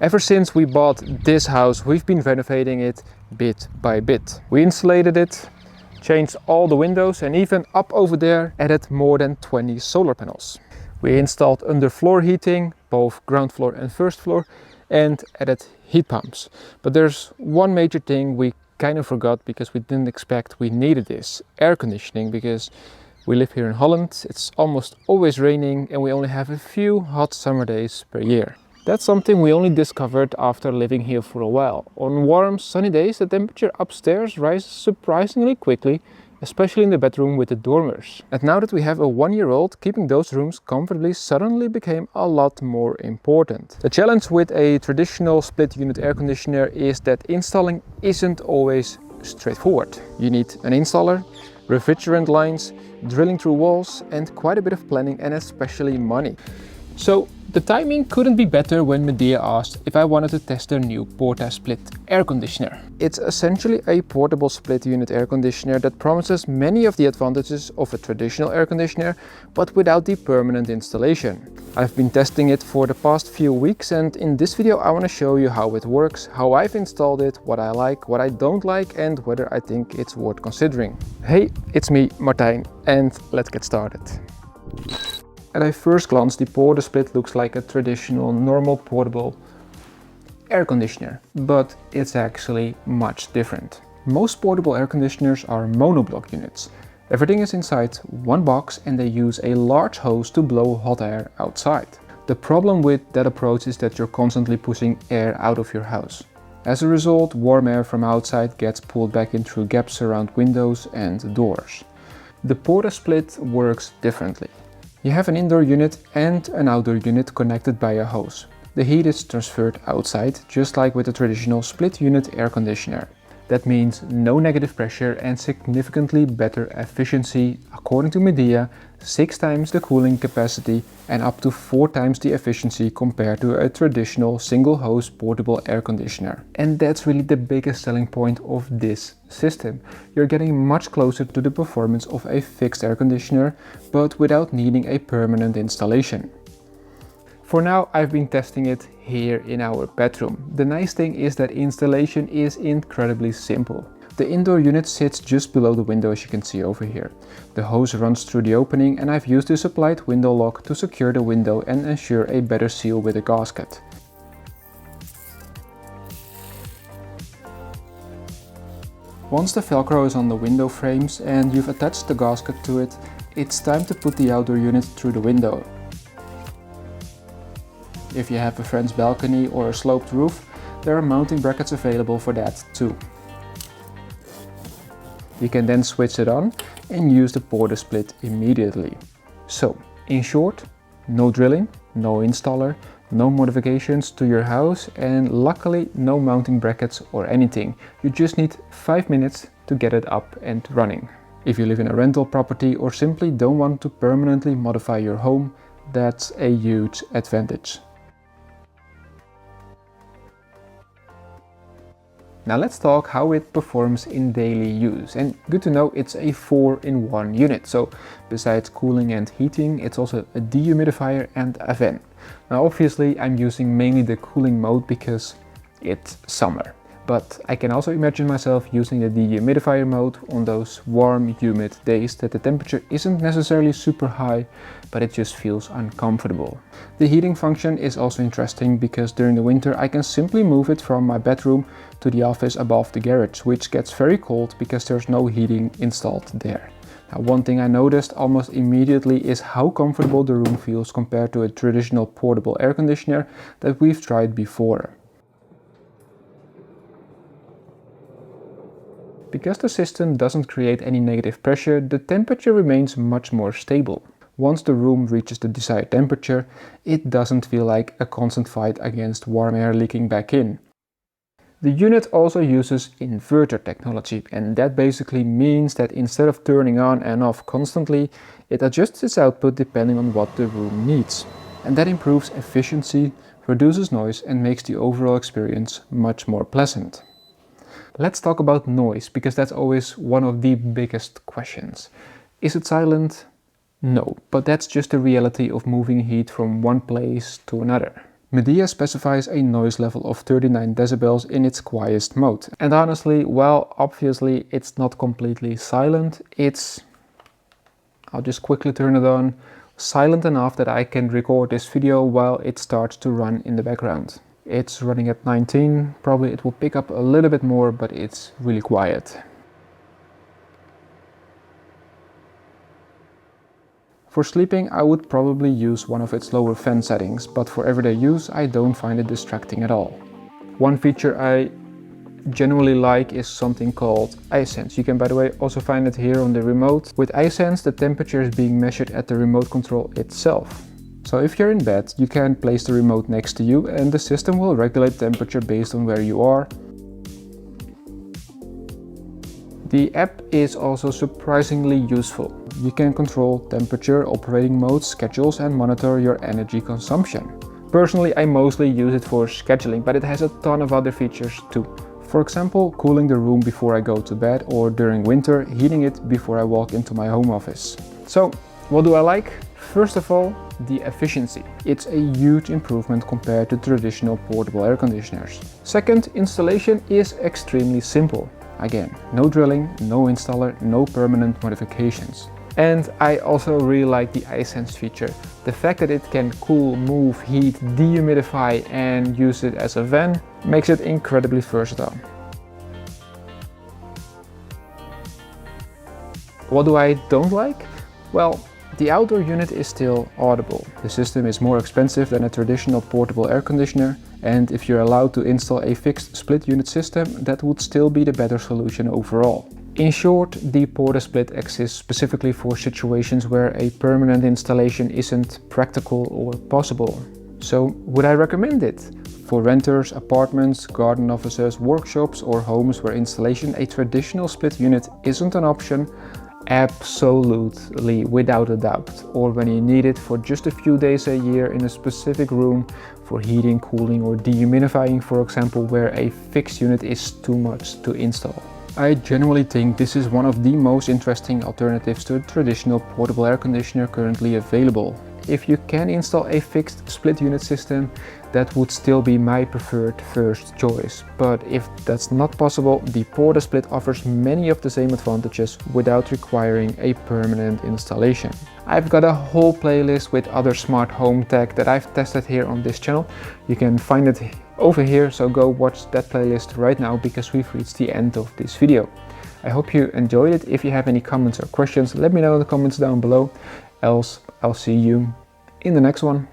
Ever since we bought this house, we've been renovating it bit by bit. We insulated it, changed all the windows, and even up over there added more than 20 solar panels. We installed underfloor heating, both ground floor and first floor, and added heat pumps. But there's one major thing we kind of forgot because we didn't expect we needed this: air conditioning, because we live here in Holland, it's almost always raining and we only have a few hot summer days per year. That's something we only discovered after living here for a while. On warm, sunny days, the temperature upstairs rises surprisingly quickly, especially in the bedroom with the dormers. And now that we have a 1-year-old, keeping those rooms comfortably suddenly became a lot more important. The challenge with a traditional split unit air conditioner is that installing isn't always straightforward. You need an installer, refrigerant lines, drilling through walls, and quite a bit of planning and especially money. So the timing couldn't be better when Midea asked if I wanted to test their new PortaSplit air conditioner. It's essentially a portable split unit air conditioner that promises many of the advantages of a traditional air conditioner, but without the permanent installation. I've been testing it for the past few weeks, and in this video I want to show you how it works, how I've installed it, what I like, what I don't like, and whether I think it's worth considering. Hey, it's me, Martijn, and let's get started. At a first glance, the PortaSplit looks like a traditional, normal, portable air conditioner, but it's actually much different. Most portable air conditioners are monoblock units. Everything is inside one box and they use a large hose to blow hot air outside. The problem with that approach is that you're constantly pushing air out of your house. As a result, warm air from outside gets pulled back in through gaps around windows and doors. The PortaSplit works differently. You have an indoor unit and an outdoor unit connected by a hose. The heat is transferred outside, just like with a traditional split unit air conditioner. That means no negative pressure and significantly better efficiency, according to Midea, 6 times the cooling capacity and up to 4 times the efficiency compared to a traditional single hose portable air conditioner. And that's really the biggest selling point of this system. You're getting much closer to the performance of a fixed air conditioner, but without needing a permanent installation. For now, I've been testing it here in our bedroom. The nice thing is that installation is incredibly simple. The indoor unit sits just below the window, as you can see over here. The hose runs through the opening and I've used the supplied window lock to secure the window and ensure a better seal with a gasket. Once the Velcro is on the window frames and you've attached the gasket to it, it's time to put the outdoor unit through the window. If you have a friend's balcony or a sloped roof, there are mounting brackets available for that too. You can then switch it on and use the PortaSplit immediately. So, in short, no drilling, no installer, no modifications to your house, and luckily no mounting brackets or anything. You just need 5 minutes to get it up and running. If you live in a rental property or simply don't want to permanently modify your home, that's a huge advantage. Now let's talk how it performs in daily use, and good to know it's a 4-in-1 unit. So besides cooling and heating, it's also a dehumidifier and a fan. Now obviously I'm using mainly the cooling mode because it's summer, but I can also imagine myself using the dehumidifier mode on those warm, humid days that the temperature isn't necessarily super high, but it just feels uncomfortable. The heating function is also interesting because during the winter I can simply move it from my bedroom to the office above the garage, which gets very cold because there's no heating installed there. Now, one thing I noticed almost immediately is how comfortable the room feels compared to a traditional portable air conditioner that we've tried before. Because the system doesn't create any negative pressure, the temperature remains much more stable. Once the room reaches the desired temperature, it doesn't feel like a constant fight against warm air leaking back in. The unit also uses inverter technology, and that basically means that instead of turning on and off constantly, it adjusts its output depending on what the room needs. And that improves efficiency, reduces noise, and makes the overall experience much more pleasant. Let's talk about noise, because that's always one of the biggest questions. Is it silent? No, but that's just the reality of moving heat from one place to another. Midea specifies a noise level of 39 decibels in its quietest mode. And honestly, well, obviously it's not completely silent. I'll just quickly turn it on, silent enough that I can record this video while it starts to run in the background. It's running at 19, probably it will pick up a little bit more, but it's really quiet. For sleeping, I would probably use one of its lower fan settings, but for everyday use I don't find it distracting at all. One feature I generally like is something called iSense. You can, by the way, also find it here on the remote. With iSense, the temperature is being measured at the remote control itself. So if you're in bed, you can place the remote next to you and the system will regulate temperature based on where you are. The app is also surprisingly useful. You can control temperature, operating modes, schedules and monitor your energy consumption. Personally, I mostly use it for scheduling, but it has a ton of other features too. For example, cooling the room before I go to bed, or during winter, heating it before I walk into my home office. So, what do I like? First of all, the efficiency. It's a huge improvement compared to traditional portable air conditioners. Second, installation is extremely simple. Again, no drilling, no installer, no permanent modifications. And I also really like the iSense feature. The fact that it can cool, move, heat, dehumidify and use it as a fan makes it incredibly versatile. What do I don't like? Well, the outdoor unit is still audible. The system is more expensive than a traditional portable air conditioner, and if you're allowed to install a fixed split unit system, that would still be the better solution overall. In short, the PortaSplit exists specifically for situations where a permanent installation isn't practical or possible. So would I recommend it? For renters, apartments, garden offices, workshops or homes where installation a traditional split unit isn't an option? Absolutely, without a doubt. Or when you need it for just a few days a year in a specific room for heating, cooling or dehumidifying, for example, where a fixed unit is too much to install. I genuinely think this is one of the most interesting alternatives to a traditional portable air conditioner currently available. If you can install a fixed split unit system, that would still be my preferred first choice. But if that's not possible, the PortaSplit offers many of the same advantages without requiring a permanent installation. I've got a whole playlist with other smart home tech that I've tested here on this channel. You can find it over here, so go watch that playlist right now because we've reached the end of this video. I hope you enjoyed it. If you have any comments or questions, let me know in the comments down below. Else, I'll see you in the next one.